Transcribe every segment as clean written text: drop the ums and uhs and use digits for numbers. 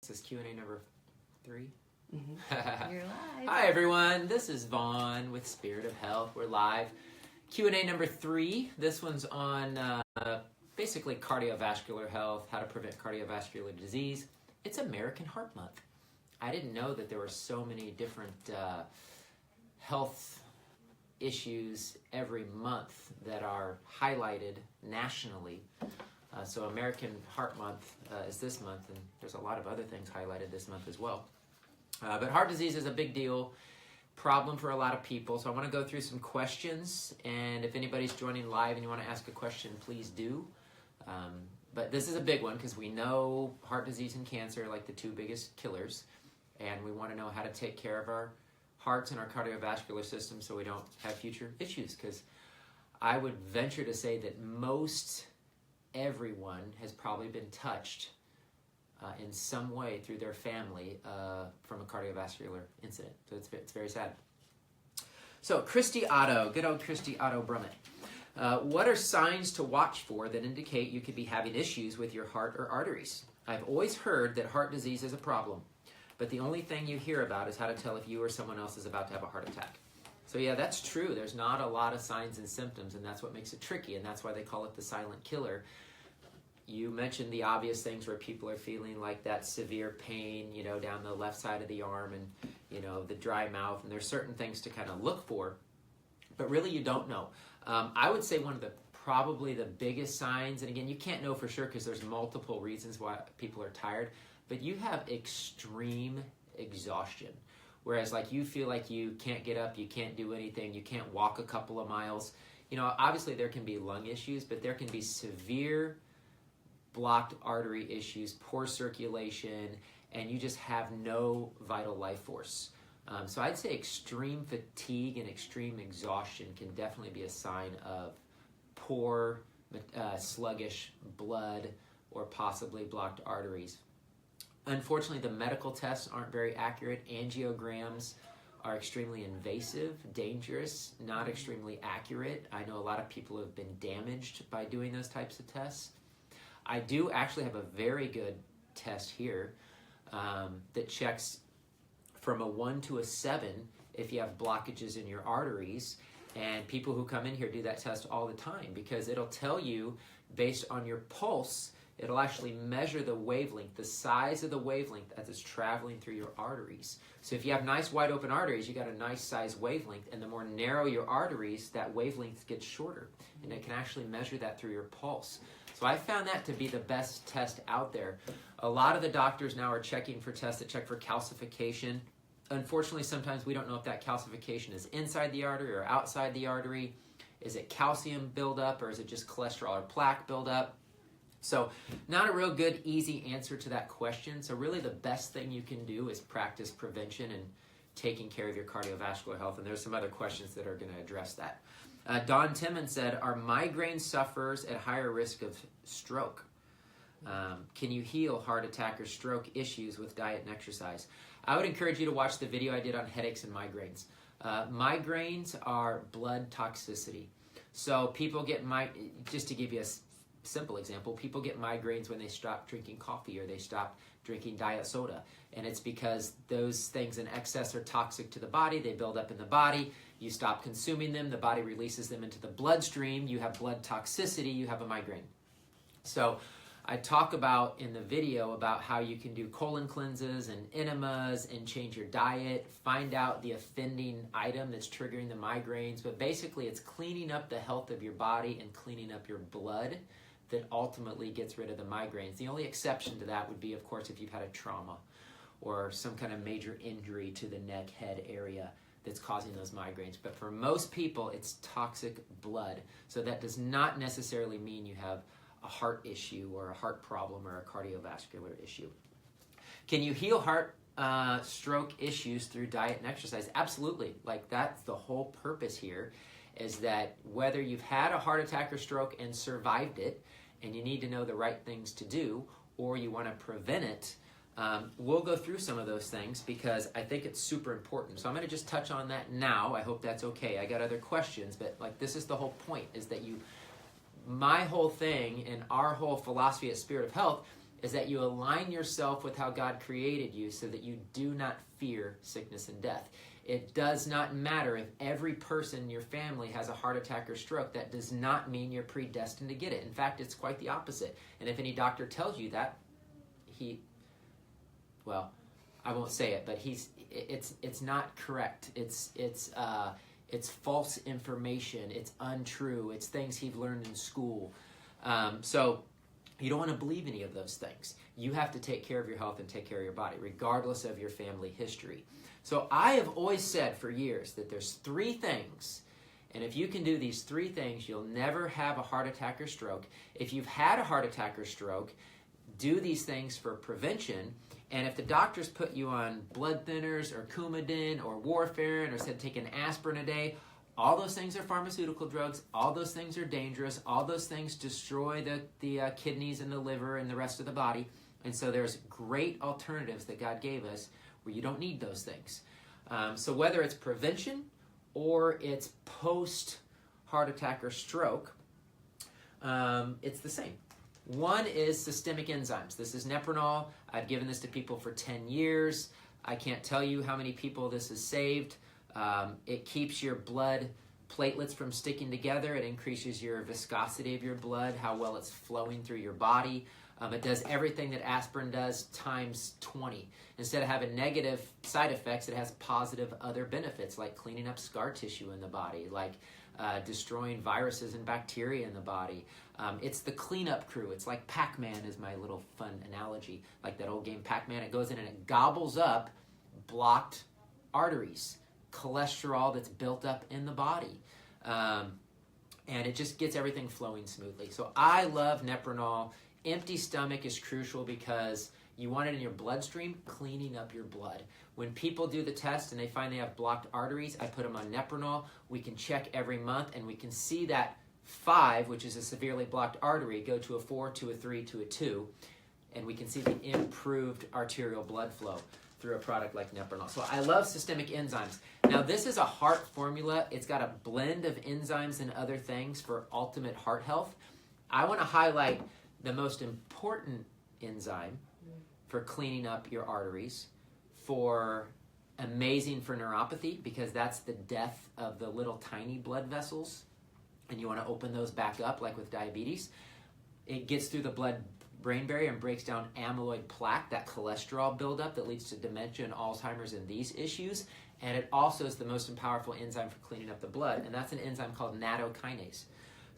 This is Q&A number 3. Mm-hmm. You're live. Hi everyone, this is Vaughn with Spirit of Health. We're live. Q&A number 3. This one's on basically cardiovascular health, how to prevent cardiovascular disease. It's American Heart Month. I didn't know that there were so many different health issues every month that are highlighted nationally. So American Heart Month is this month, and there's a lot of other things highlighted this month as well. But heart disease is a big deal, problem for a lot of people. So I want to go through some questions, and if anybody's joining live and you want to ask a question, please do. But this is a big one because we know heart disease and cancer are like the two biggest killers, and we want to know how to take care of our hearts and our cardiovascular system so we don't have future issues. Because I would venture to say that everyone has probably been touched in some way through their family from a cardiovascular incident. So it's very sad. So Christy Otto, good old Christy Otto Brummett. What are signs to watch for that indicate you could be having issues with your heart or arteries? I've always heard that heart disease is a problem, but the only thing you hear about is how to tell if you or someone else is about to have a heart attack. So yeah, that's true. There's not a lot of signs and symptoms, and that's what makes it tricky, and that's why they call it the silent killer. You mentioned the obvious things where people are feeling like that severe pain, down the left side of the arm and, the dry mouth, and there's certain things to kind of look for, but really you don't know. I would say one of probably the biggest signs, and again, you can't know for sure because there's multiple reasons why people are tired, but you have extreme exhaustion. Whereas like you feel like you can't get up, you can't do anything, you can't walk a couple of miles. Obviously there can be lung issues, but there can be severe blocked artery issues, poor circulation, and you just have no vital life force. So I'd say extreme fatigue and extreme exhaustion can definitely be a sign of poor, sluggish blood or possibly blocked arteries. Unfortunately, the medical tests aren't very accurate. Angiograms are extremely invasive, dangerous, not extremely accurate. I know a lot of people have been damaged by doing those types of tests. I do actually have a very good test here that checks from a 1 to a 7 if you have blockages in your arteries. And people who come in here do that test all the time because it'll tell you based on your pulse, it'll actually measure the wavelength, the size of the wavelength as it's traveling through your arteries. So if you have nice wide open arteries, you got a nice size wavelength, and the more narrow your arteries, that wavelength gets shorter. And it can actually measure that through your pulse. So I found that to be the best test out there. A lot of the doctors now are checking for tests that check for calcification. Unfortunately, sometimes we don't know if that calcification is inside the artery or outside the artery. Is it calcium buildup or is it just cholesterol or plaque buildup? So not a real good, easy answer to that question. So really the best thing you can do is practice prevention and taking care of your cardiovascular health. And there's some other questions that are going to address that. Don Timmons said, are migraine sufferers at higher risk of stroke? Can you heal heart attack or stroke issues with diet and exercise? I would encourage you to watch the video I did on headaches and migraines. Migraines are blood toxicity. So people get, just to give you a simple example, people get migraines when they stop drinking coffee or they stop drinking diet soda. And it's because those things in excess are toxic to the body. They build up in the body. You stop consuming them. The body releases them into the bloodstream. You have blood toxicity. You have a migraine. So I talk about in the video about how you can do colon cleanses and enemas and change your diet, find out the offending item that's triggering the migraines. But basically it's cleaning up the health of your body and cleaning up your blood that ultimately gets rid of the migraines. The only exception to that would be, of course, if you've had a trauma or some kind of major injury to the neck, head area that's causing those migraines. But for most people, it's toxic blood. So that does not necessarily mean you have a heart issue or a heart problem or a cardiovascular issue. Can you heal heart stroke issues through diet and exercise? Absolutely. Like that's the whole purpose here, is that whether you've had a heart attack or stroke and survived it, and you need to know the right things to do, or you want to prevent it, we'll go through some of those things because I think it's super important. So I'm going to just touch on that now. I hope that's okay. I got other questions, but like this is the whole point, is that my whole thing and our whole philosophy at Spirit of Health is that you align yourself with how God created you so that you do not fear sickness and death. It does not matter if every person in your family has a heart attack or stroke. That does not mean you're predestined to get it. In fact, it's quite the opposite. And if any doctor tells you that, well, I won't say it, but it's not correct. It's false information. It's untrue. It's things he's learned in school. So you don't want to believe any of those things. You have to take care of your health and take care of your body, regardless of your family history. So I have always said for years that there's 3 things, and if you can do these 3 things, you'll never have a heart attack or stroke. If you've had a heart attack or stroke, do these things for prevention. And if the doctors put you on blood thinners or Coumadin or warfarin or said take an aspirin a day, all those things are pharmaceutical drugs. All those things are dangerous. All those things destroy the kidneys and the liver and the rest of the body. And so there's great alternatives that God gave us where you don't need those things. So whether it's prevention or it's post-heart attack or stroke, it's the same. One is systemic enzymes. This is Nepronol. I've given this to people for 10 years. I can't tell you how many people this has saved. It keeps your blood platelets from sticking together. It increases your viscosity of your blood, how well it's flowing through your body. It does everything that aspirin does times 20. Instead of having negative side effects, it has positive other benefits like cleaning up scar tissue in the body, like destroying viruses and bacteria in the body. It's the cleanup crew. It's like Pac-Man is my little fun analogy, like that old game Pac-Man. It goes in and it gobbles up blocked arteries, cholesterol that's built up in the body. And it just gets everything flowing smoothly. So I love Nepronol. Empty stomach is crucial because you want it in your bloodstream, cleaning up your blood. When people do the test and they find they have blocked arteries, I put them on Nepronol. We can check every month and we can see that 5, which is a severely blocked artery, go to a 4, to a 3, to a 2. And we can see the improved arterial blood flow through a product like Nepronol. So I love systemic enzymes. Now this is a heart formula. It's got a blend of enzymes and other things for ultimate heart health. I want to highlight the most important enzyme for cleaning up your arteries, for amazing for neuropathy, because that's the death of the little tiny blood vessels, and you want to open those back up like with diabetes. It gets through the blood-brain barrier and breaks down amyloid plaque, that cholesterol buildup that leads to dementia and Alzheimer's and these issues. And it also is the most powerful enzyme for cleaning up the blood, and that's an enzyme called nattokinase.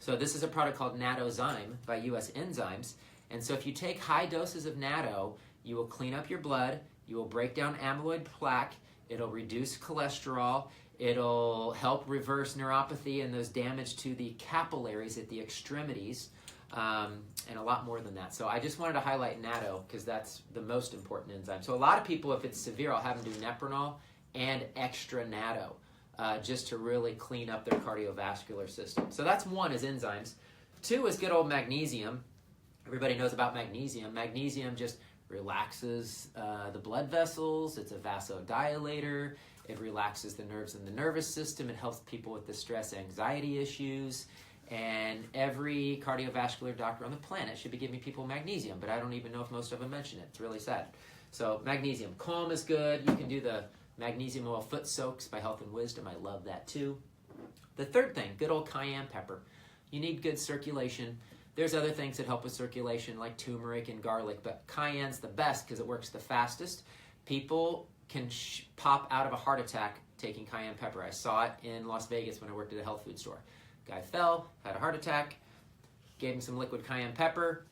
So this is a product called Nattozyme by US Enzymes. And so if you take high doses of natto, you will clean up your blood, you will break down amyloid plaque, it'll reduce cholesterol, it'll help reverse neuropathy and those damage to the capillaries at the extremities, and a lot more than that. So I just wanted to highlight natto because that's the most important enzyme. So a lot of people, if it's severe, I'll have them do Nepronol and extra natto. Just to really clean up their cardiovascular system. So that's 1 is enzymes. 2 is good old magnesium. Everybody knows about magnesium. Magnesium just relaxes the blood vessels. It's a vasodilator. It relaxes the nerves in the nervous system. It helps people with the stress, anxiety issues. And every cardiovascular doctor on the planet should be giving people magnesium, but I don't even know if most of them mention it. It's really sad. So magnesium. Calm is good. You can do the magnesium oil foot soaks by Health and Wisdom. I love that too. The third thing, good old cayenne pepper. You need good circulation. There's other things that help with circulation like turmeric and garlic, but cayenne's the best because it works the fastest. People can pop out of a heart attack taking cayenne pepper. I saw it in Las Vegas when I worked at a health food store. Guy fell, had a heart attack, gave him some liquid cayenne pepper.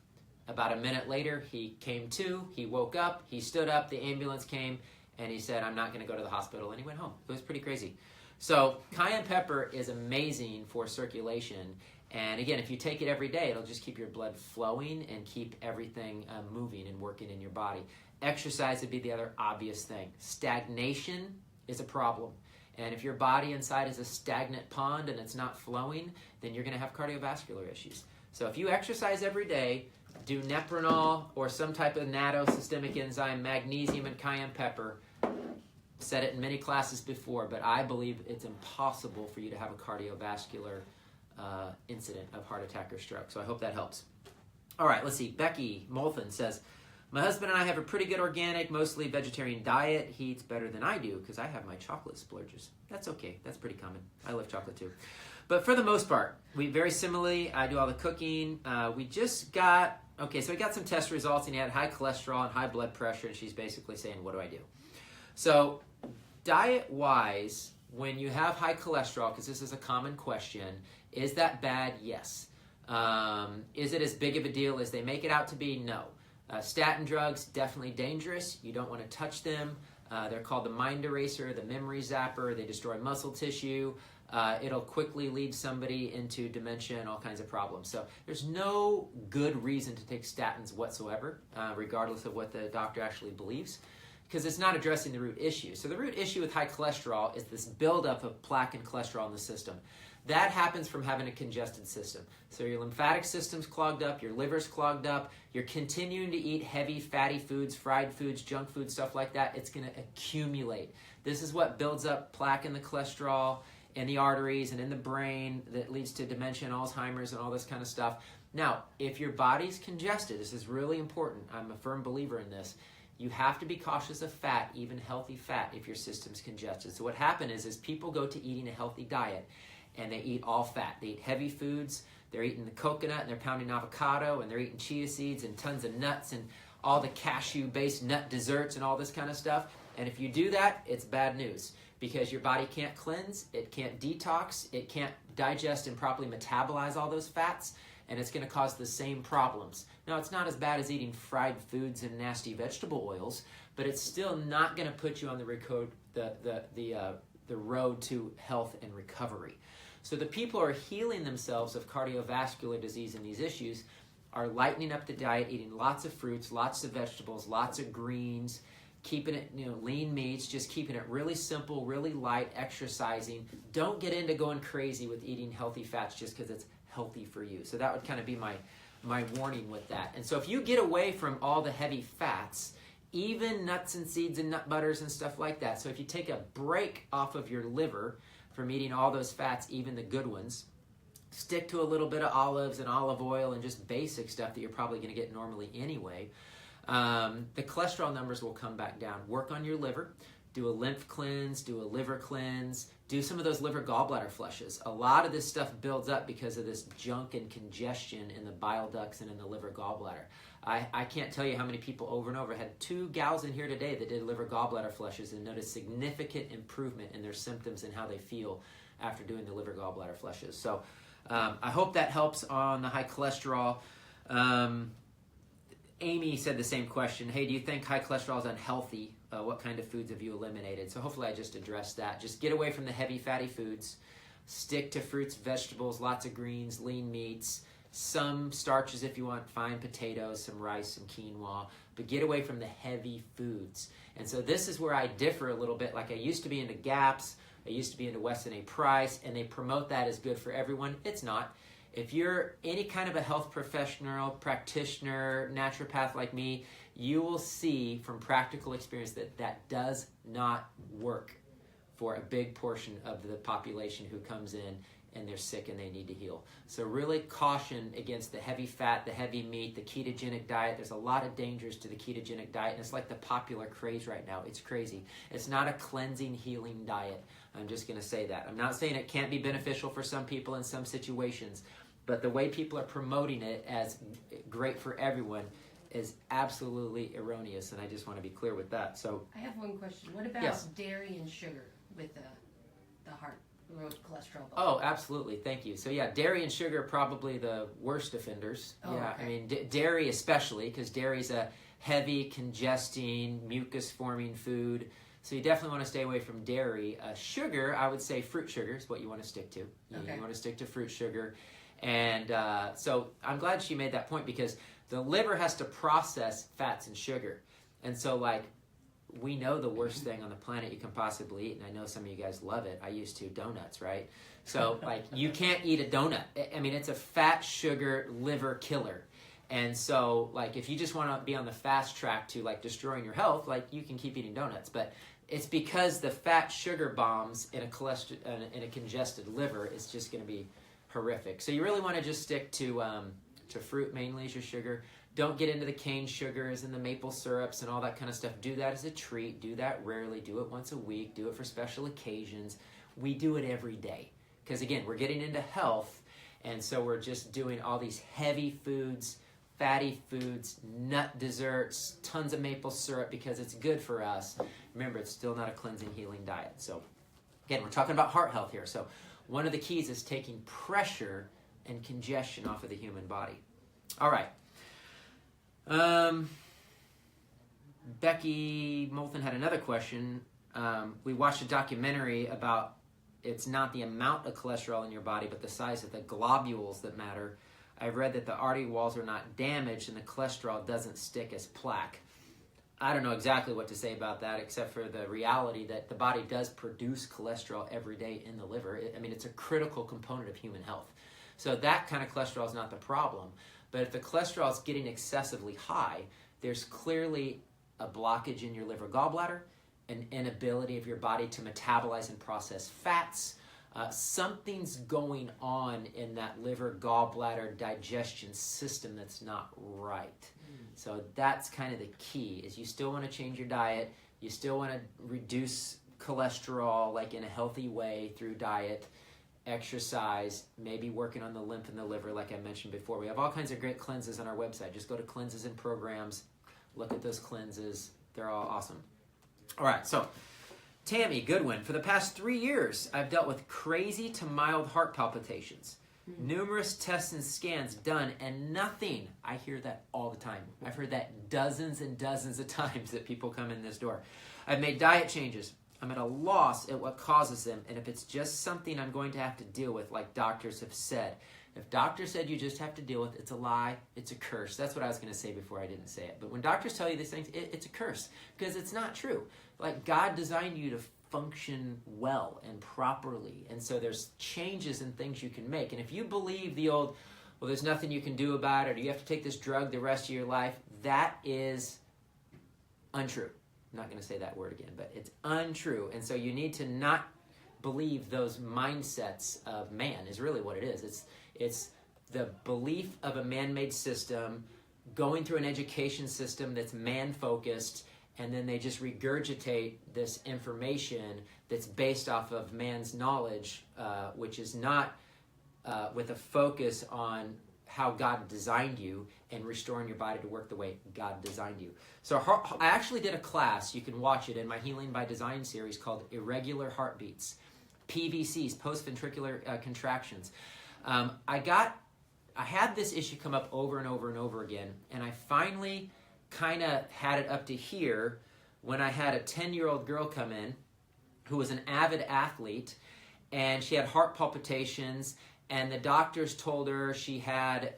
About a minute later, he came to, he woke up, he stood up, the ambulance came, and he said, I'm not going to go to the hospital, and he went home. It was pretty crazy. So cayenne pepper is amazing for circulation. And again, if you take it every day, it'll just keep your blood flowing and keep everything moving and working in your body. Exercise would be the other obvious thing. Stagnation is a problem. And if your body inside is a stagnant pond and it's not flowing, then you're going to have cardiovascular issues. So if you exercise every day, do Nepronol or some type of natto systemic enzyme, magnesium and cayenne pepper. Said it in many classes before, but I believe it's impossible for you to have a cardiovascular incident of heart attack or stroke. So I hope that helps. All right, let's see. Becky Molthen says, My husband and I have a pretty good organic, mostly vegetarian diet. He eats better than I do because I have my chocolate splurges. That's okay. That's pretty common. I love chocolate too. But for the most part, we very similarly, I do all the cooking. We just got, so we got some test results, and he had high cholesterol and high blood pressure, and she's basically saying, what do I do? So diet-wise, when you have high cholesterol, because this is a common question, is that bad? Yes. Is it as big of a deal as they make it out to be? No. Statin drugs, definitely dangerous. You don't want to touch them. They're called the mind eraser, the memory zapper. They destroy muscle tissue. It'll quickly lead somebody into dementia and all kinds of problems. So there's no good reason to take statins whatsoever, regardless of what the doctor actually believes, because it's not addressing the root issue. So the root issue with high cholesterol is this buildup of plaque and cholesterol in the system. That happens from having a congested system. So your lymphatic system's clogged up, your liver's clogged up, you're continuing to eat heavy, fatty foods, fried foods, junk food, stuff like that. It's going to accumulate. This is what builds up plaque in the cholesterol, in the arteries, and in the brain that leads to dementia and Alzheimer's and all this kind of stuff. Now, if your body's congested, this is really important. I'm a firm believer in this. You have to be cautious of fat, even healthy fat, if your system's congested. So what happens is people go to eating a healthy diet, and they eat all fat. They eat heavy foods. They're eating the coconut, and they're pounding avocado, and they're eating chia seeds and tons of nuts and all the cashew-based nut desserts and all this kind of stuff. And if you do that, it's bad news, because your body can't cleanse, it can't detox, it can't digest and properly metabolize all those fats, and it's going to cause the same problems. Now, it's not as bad as eating fried foods and nasty vegetable oils, but it's still not going to put you on the road to health and recovery. So the people who are healing themselves of cardiovascular disease and these issues are lightening up the diet, eating lots of fruits, lots of vegetables, lots of greens, keeping it, lean meats, just keeping it really simple, really light, exercising. Don't get into going crazy with eating healthy fats just because it's healthy for you. So that would kind of be my warning with that. And so if you get away from all the heavy fats, even nuts and seeds and nut butters and stuff like that. So if you take a break off of your liver from eating all those fats, even the good ones, stick to a little bit of olives and olive oil and just basic stuff that you're probably going to get normally anyway, the cholesterol numbers will come back down. Work on your liver. Do a lymph cleanse, do a liver cleanse, do some of those liver gallbladder flushes. A lot of this stuff builds up because of this junk and congestion in the bile ducts and in the liver gallbladder. I can't tell you how many people over and over. Had 2 gals in here today that did liver gallbladder flushes and noticed significant improvement in their symptoms and how they feel after doing the liver gallbladder flushes. So I hope that helps on the high cholesterol. Amy said the same question. Hey, do you think high cholesterol is unhealthy? What kind of foods have you eliminated? So hopefully I just addressed that. Just get away from the heavy fatty foods. Stick to fruits, vegetables, lots of greens, lean meats, some starches if you want, fine potatoes, some rice, some quinoa, but get away from the heavy foods. And so this is where I differ a little bit. Like I used to be into GAPS, I used to be into Weston A. Price, and they promote that as good for everyone. It's not. If you're any kind of a health professional, practitioner, naturopath like me, you will see from practical experience that that does not work for a big portion of the population who comes in and they're sick and they need to heal. So really caution against the heavy fat, the heavy meat, the ketogenic diet. There's a lot of dangers to the ketogenic diet, and it's like the popular craze right now. It's crazy. It's not a cleansing, healing diet. I'm just going to say that. I'm not saying it can't be beneficial for some people in some situations, but the way people are promoting it as great for everyone is absolutely erroneous, and I just want to be clear with that. So I have one question. What about dairy and sugar with the heart road cholesterol? Oh, absolutely. Thank you. So yeah, dairy and sugar are probably the worst offenders. Oh, yeah, okay. I mean dairy especially, because dairy's a heavy, congesting, mucus-forming food. So you definitely want to stay away from dairy. Sugar, I would say fruit sugar is what you want to stick to. You want to stick to fruit sugar. And so I'm glad she made that point, because the liver has to process fats and sugar. And so like we know the worst thing on the planet you can possibly eat, and I know some of you guys love it. I used to, donuts, right? So like you can't eat a donut. I mean, it's a fat, sugar, liver killer. And so like if you just want to be on the fast track to like destroying your health, like you can keep eating donuts. But it's because the fat sugar bombs in a congested liver is just going to be horrific. So you really want to just stick to fruit mainly as your sugar. Don't get into the cane sugars and the maple syrups and all that kind of stuff. Do that as a treat. Do that rarely. Do it once a week. Do it for special occasions. We do it every day. Because again, we're getting into health, and so we're just doing all these heavy foods, fatty foods, nut desserts, tons of maple syrup because it's good for us. Remember, it's still not a cleansing, healing diet. So again, we're talking about heart health here. So one of the keys is taking pressure and congestion off of the human body. All right. Becky Moulton had another question. We watched a documentary about it's not the amount of cholesterol in your body, but the size of the globules that matter. I've read that the artery walls are not damaged and the cholesterol doesn't stick as plaque. I don't know exactly what to say about that, except for the reality that the body does produce cholesterol every day in the liver. It's a critical component of human health. So that kind of cholesterol is not the problem. But if the cholesterol is getting excessively high, there's clearly a blockage in your liver gallbladder, an inability of your body to metabolize and process fats. Something's going on in that liver gallbladder digestion system that's not right. So that's kind of the key, is you still want to change your diet. You still want to reduce cholesterol like in a healthy way through diet, exercise, maybe working on the lymph and the liver like I mentioned before. We have all kinds of great cleanses on our website. Just go to cleanses and programs, look at those cleanses. They're all awesome. All right, so Tammy Goodwin, for the past 3 years, I've dealt with crazy to mild heart palpitations. Numerous tests and scans done and nothing. I hear that all the time. I've heard that dozens and dozens of times that people come in this door. I've made diet changes. I'm at a loss at what causes them, and if it's just something I'm going to have to deal with, like doctors have said. If doctors said you just have to deal with it, it's a lie, it's a curse. That's what I was going to say before I didn't say it. But when doctors tell you these things, it's a curse, because it's not true. Like, God designed you to function well and properly, and so there's changes and things you can make. And if you believe the old, well, there's nothing you can do about it, or you have to take this drug the rest of your life, that is untrue. I'm not going to say that word again, but it's untrue. And so you need to not believe those mindsets of man is really what it is. It's the belief of a man-made system going through an education system that's man-focused, and then they just regurgitate this information that's based off of man's knowledge, which is not with a focus on how God designed you and restoring your body to work the way God designed you. So I actually did a class, you can watch it in my Healing by Design series called Irregular Heartbeats, PVCs, post-ventricular contractions. I had this issue come up over and over and over again, and I finally kind of had it up to here when I had a 10-year-old girl come in who was an avid athlete, and she had heart palpitations, and the doctors told her she had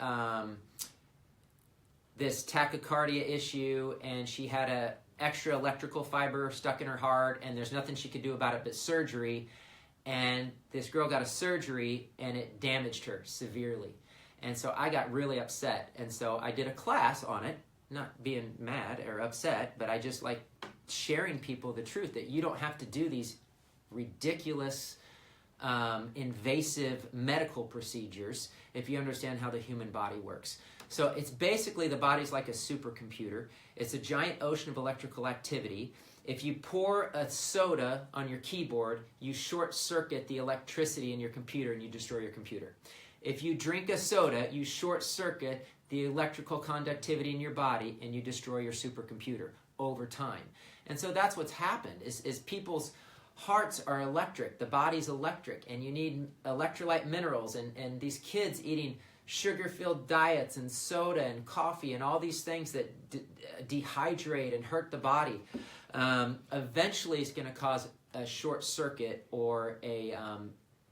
this tachycardia issue, and she had a extra electrical fiber stuck in her heart, and there's nothing she could do about it but surgery. And this girl got a surgery, and it damaged her severely. And so I got really upset, and so I did a class on it, not being mad or upset, but I just like sharing people the truth that you don't have to do these ridiculous invasive medical procedures if you understand how the human body works. So it's basically, the body's like a supercomputer. It's a giant ocean of electrical activity. If you pour a soda on your keyboard, you short circuit the electricity in your computer and you destroy your computer. If you drink a soda, you short circuit the electrical conductivity in your body and you destroy your supercomputer over time. And so that's what's happened is people's hearts are electric, the body's electric, and you need electrolyte minerals, and these kids eating sugar-filled diets and soda and coffee and all these things that dehydrate and hurt the body. Eventually it's going to cause a short circuit or a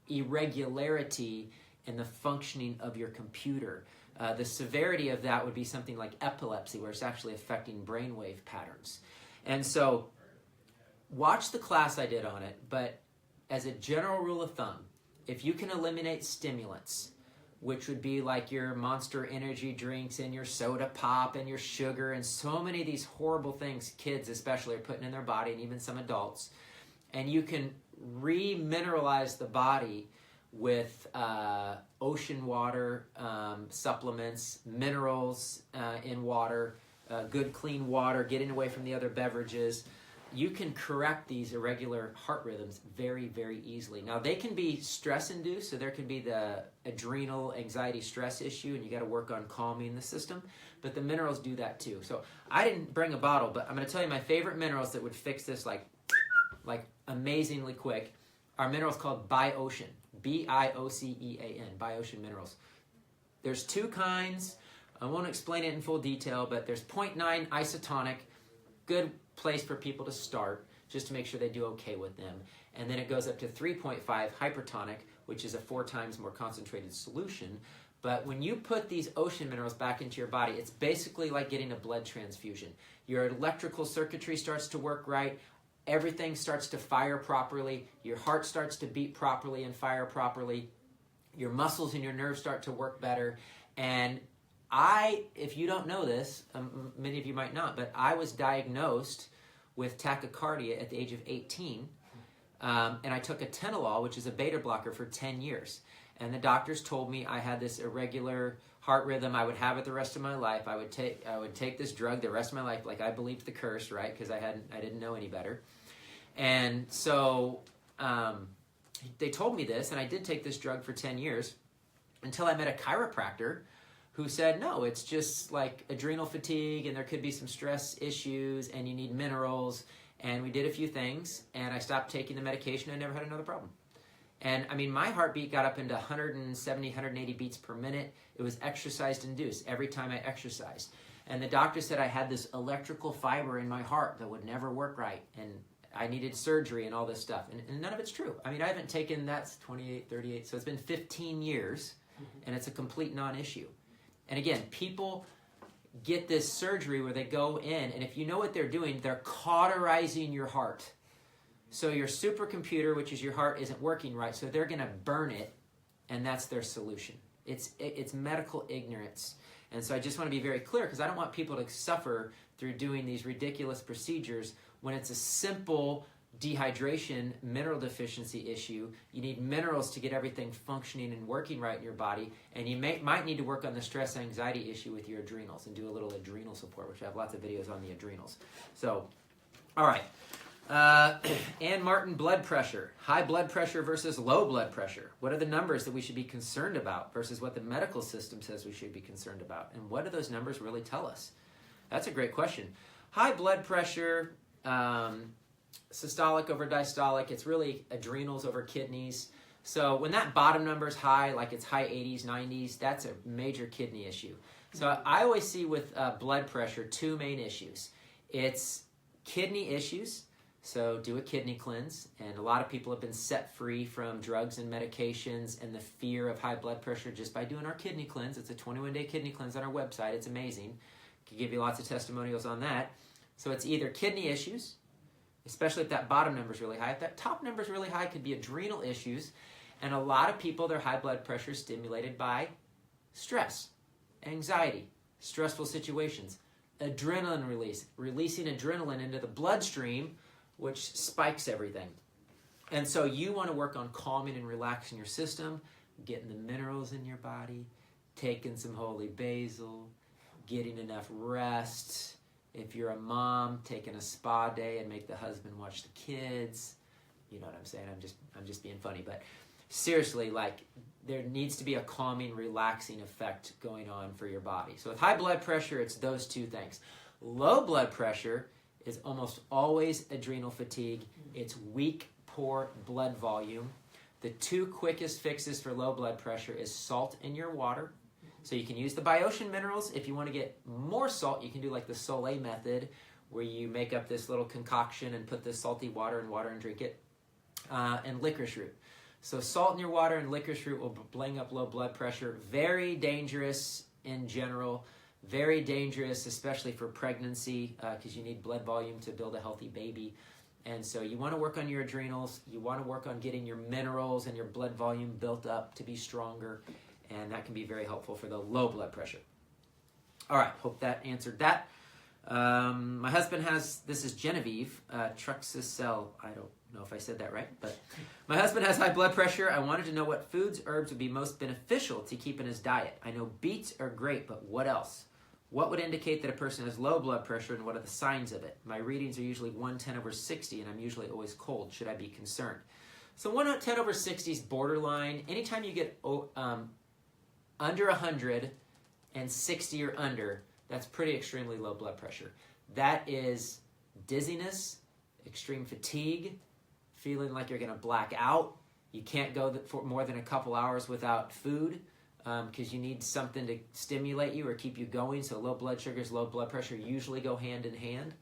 irregularity in the functioning of your computer. The severity of that would be something like epilepsy, where it's actually affecting brainwave patterns. And so watch the class I did on it, but as a general rule of thumb, if you can eliminate stimulants, which would be like your Monster energy drinks and your soda pop and your sugar and so many of these horrible things kids especially are putting in their body, and even some adults, and you can remineralize the body with ocean water, supplements, minerals in water, good clean water, getting away from the other beverages, you can correct these irregular heart rhythms very, very easily. Now, they can be stress-induced, so there can be the adrenal anxiety stress issue, and you got to work on calming the system, but the minerals do that too. So I didn't bring a bottle, but I'm going to tell you my favorite minerals that would fix this like amazingly quick are minerals called Biocean, B-I-O-C-E-A-N, Biocean minerals. There's two kinds. I won't explain it in full detail, but there's 0.9 isotonic, good place for people to start just to make sure they do okay with them. And then it goes up to 3.5 hypertonic, which is a 4 times more concentrated solution. But when you put these ocean minerals back into your body, it's basically like getting a blood transfusion. Your electrical circuitry starts to work right. Everything starts to fire properly. Your heart starts to beat properly and fire properly. Your muscles and your nerves start to work better. And if you don't know this, many of you might not, but I was diagnosed with tachycardia at the age of 18, and I took atenolol, which is a beta blocker, for 10 years. And the doctors told me I had this irregular heart rhythm. I would have it the rest of my life. I would take this drug the rest of my life, like I believed the curse, right? Because I didn't know any better. And so they told me this, and I did take this drug for 10 years until I met a chiropractor who said, no, it's just like adrenal fatigue, and there could be some stress issues, and you need minerals. And we did a few things, and I stopped taking the medication. I never had another problem. And I mean, my heartbeat got up into 170, 180 beats per minute. It was exercise-induced every time I exercised. And the doctor said I had this electrical fiber in my heart that would never work right, and I needed surgery and all this stuff. And none of it's true. I mean, I haven't taken, that's 28, 38, so it's been 15 years, and it's a complete non-issue. And again, people get this surgery where they go in, and if you know what they're doing, they're cauterizing your heart. So your supercomputer, which is your heart, isn't working right, so they're going to burn it, and that's their solution. It's medical ignorance. And so I just want to be very clear, because I don't want people to suffer through doing these ridiculous procedures when it's a simple dehydration, mineral deficiency issue. You need minerals to get everything functioning and working right in your body, and you might need to work on the stress anxiety issue with your adrenals and do a little adrenal support, which I have lots of videos on the adrenals. So, all right. Ann Martin, blood pressure. High blood pressure versus low blood pressure. What are the numbers that we should be concerned about versus what the medical system says we should be concerned about? And what do those numbers really tell us? That's a great question. High blood pressure, systolic over diastolic, it's really adrenals over kidneys. So when that bottom number is high, like it's high 80s, 90s, that's a major kidney issue. So I always see with blood pressure 2 main issues. It's kidney issues, so do a kidney cleanse, and a lot of people have been set free from drugs and medications and the fear of high blood pressure just by doing our kidney cleanse. It's a 21-day kidney cleanse on our website. It's amazing. I can give you lots of testimonials on that. So it's either kidney issues, especially if that bottom number is really high. If that top number is really high, it could be adrenal issues. And a lot of people, their high blood pressure is stimulated by stress, anxiety, stressful situations, adrenaline release, releasing adrenaline into the bloodstream, which spikes everything. And so you want to work on calming and relaxing your system, getting the minerals in your body, taking some holy basil, getting enough rest. If you're a mom, taking a spa day and make the husband watch the kids. You know what I'm saying? I'm just being funny, but seriously, like, there needs to be a calming, relaxing effect going on for your body. So with high blood pressure, it's those 2 things. Low blood pressure is almost always adrenal fatigue. It's weak, poor blood volume. The 2 quickest fixes for low blood pressure is salt in your water. So you can use the Biocean minerals. If you want to get more salt, you can do like the Soleil method, where you make up this little concoction and put this salty water in water and drink it. And licorice root. So salt in your water and licorice root will bring up low blood pressure. Very dangerous in general. Very dangerous, especially for pregnancy, because you need blood volume to build a healthy baby. And so you want to work on your adrenals. You want to work on getting your minerals and your blood volume built up to be stronger. And that can be very helpful for the low blood pressure. All right, hope that answered that. My husband has, this is Genevieve, Truxicell. I don't know if I said that right, but my husband has high blood pressure. I wanted to know what foods, herbs would be most beneficial to keep in his diet. I know beets are great, but what else? What would indicate that a person has low blood pressure, and what are the signs of it? My readings are usually 110/60, and I'm usually always cold. Should I be concerned? So 110/60 is borderline. Anytime you get under 100 and 60 or under, that's pretty extremely low blood pressure. That is dizziness, extreme fatigue, feeling like you're going to black out. You can't go for more than a couple hours without food because you need something to stimulate you or keep you going. So low blood sugars, low blood pressure usually go hand in hand.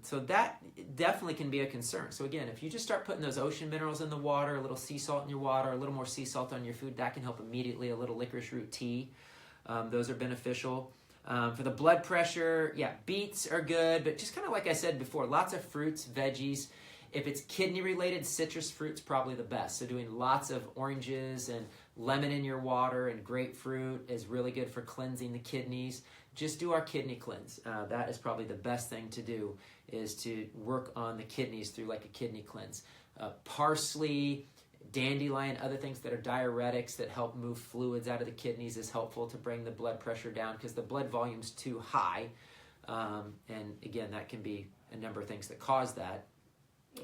So that definitely can be a concern. So again, if you just start putting those ocean minerals in the water, a little sea salt in your water, a little more sea salt on your food, that can help immediately. A little licorice root tea, those are beneficial. For the blood pressure, yeah, beets are good, but just kind of like I said before, lots of fruits, veggies. If it's kidney related, citrus fruit's probably the best. So doing lots of oranges and lemon in your water and grapefruit is really good for cleansing the kidneys. Just do our kidney cleanse. That is probably the best thing to do, is to work on the kidneys through like a kidney cleanse. Parsley, dandelion, other things that are diuretics that help move fluids out of the kidneys is helpful to bring the blood pressure down because the blood volume's too high. And again, that can be a number of things that cause that.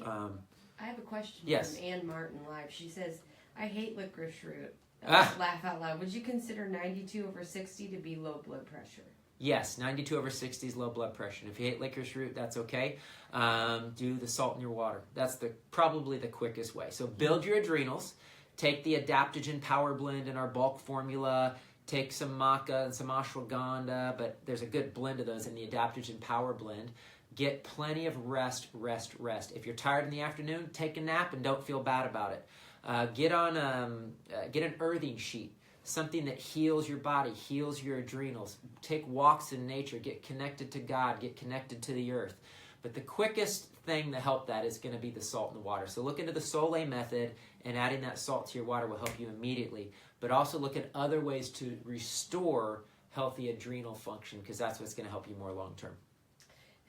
I have a question yes. from Ann Martin Live. She says, I hate licorice root. Laugh out loud. Would you consider 92/60 to be low blood pressure? Yes, 92/60 is low blood pressure. And if you hate licorice root, that's okay. Do the salt in your water. That's probably the quickest way. So build your adrenals. Take the adaptogen power blend in our bulk formula. Take some maca and some ashwagandha, but there's a good blend of those in the adaptogen power blend. Get plenty of rest. If you're tired in the afternoon, take a nap and don't feel bad about it. Get an earthing sheet, something that heals your body, heals your adrenals. Take walks in nature, get connected to God, get connected to the earth. But the quickest thing to help that is going to be the salt in the water. So look into the Sole method, and adding that salt to your water will help you immediately. But also look at other ways to restore healthy adrenal function, because that's what's going to help you more long term.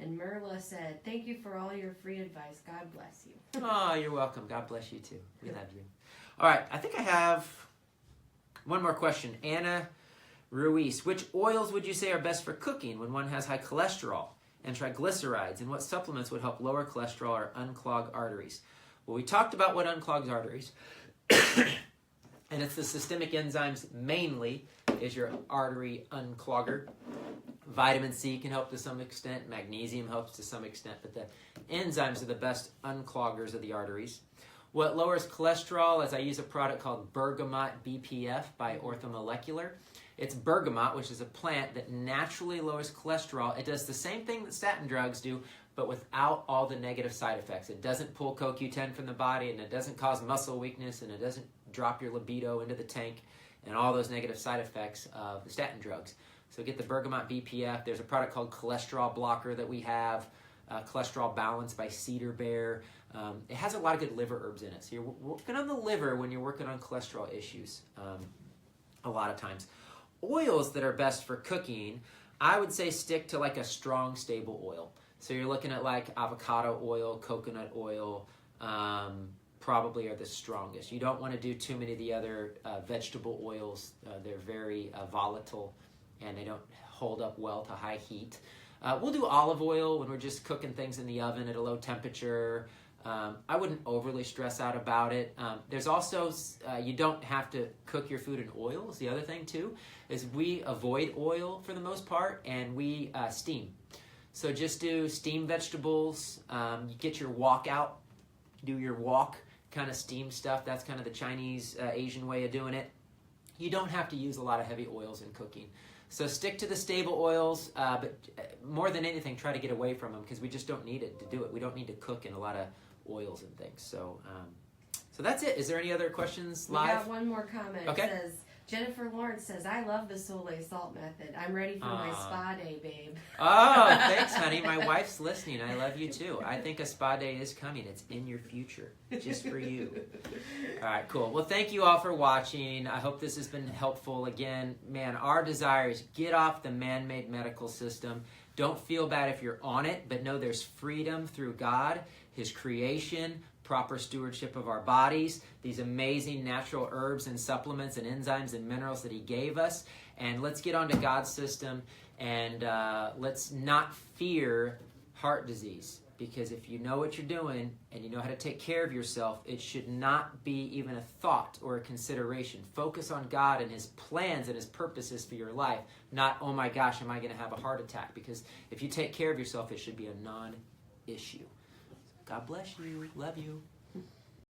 And Merla said, thank you for all your free advice. God bless you. Oh, you're welcome. God bless you too. We love you. All right, I think I have one more question. Anna Ruiz, which oils would you say are best for cooking when one has high cholesterol and triglycerides? And what supplements would help lower cholesterol or unclog arteries? Well, we talked about what unclogs arteries. And it's the systemic enzymes mainly is your artery unclogger. Vitamin C can help to some extent. Magnesium helps to some extent. But the enzymes are the best uncloggers of the arteries. What lowers cholesterol is I use a product called Bergamot BPF by Orthomolecular. It's bergamot, which is a plant that naturally lowers cholesterol. It does the same thing that statin drugs do, but without all the negative side effects. It doesn't pull CoQ10 from the body, and it doesn't cause muscle weakness, and it doesn't drop your libido into the tank, and all those negative side effects of the statin drugs. So get the Bergamot BPF. There's a product called Cholesterol Blocker that we have, Cholesterol Balance by Cedar Bear. It has a lot of good liver herbs in it. So you're working on the liver when you're working on cholesterol issues a lot of times. Oils that are best for cooking, I would say stick to like a strong, stable oil. So you're looking at like avocado oil, coconut oil, probably are the strongest. You don't want to do too many of the other vegetable oils. They're very volatile and they don't hold up well to high heat. We'll do olive oil when we're just cooking things in the oven at a low temperature. I wouldn't overly stress out about it. There's also, you don't have to cook your food in oil. Is the other thing too, is we avoid oil for the most part, and we steam. So just do steamed vegetables. You get your wok out, do your wok kind of steam stuff. That's kind of the Chinese, Asian way of doing it. You don't have to use a lot of heavy oils in cooking. So stick to the stable oils, but more than anything, try to get away from them because we just don't need it to do it. We don't need to cook in a lot of oils and things. So that's it. Is there any other questions live? We got one more comment. Okay. It says, Jennifer Lawrence says, I love the Sole salt method. I'm ready for my spa day, babe. Oh, thanks, honey. My wife's listening. I love you, too. I think a spa day is coming. It's in your future, just for you. All right, cool. Well, thank you all for watching. I hope this has been helpful. Again, man, our desire is get off the man-made medical system. Don't feel bad if you're on it, but know there's freedom through God, His creation, proper stewardship of our bodies, these amazing natural herbs and supplements and enzymes and minerals that He gave us. And let's get onto God's system, and let's not fear heart disease. Because if you know what you're doing and you know how to take care of yourself, it should not be even a thought or a consideration. Focus on God and His plans and His purposes for your life, not, oh my gosh, am I going to have a heart attack? Because if you take care of yourself, it should be a non-issue. God bless you. Love you.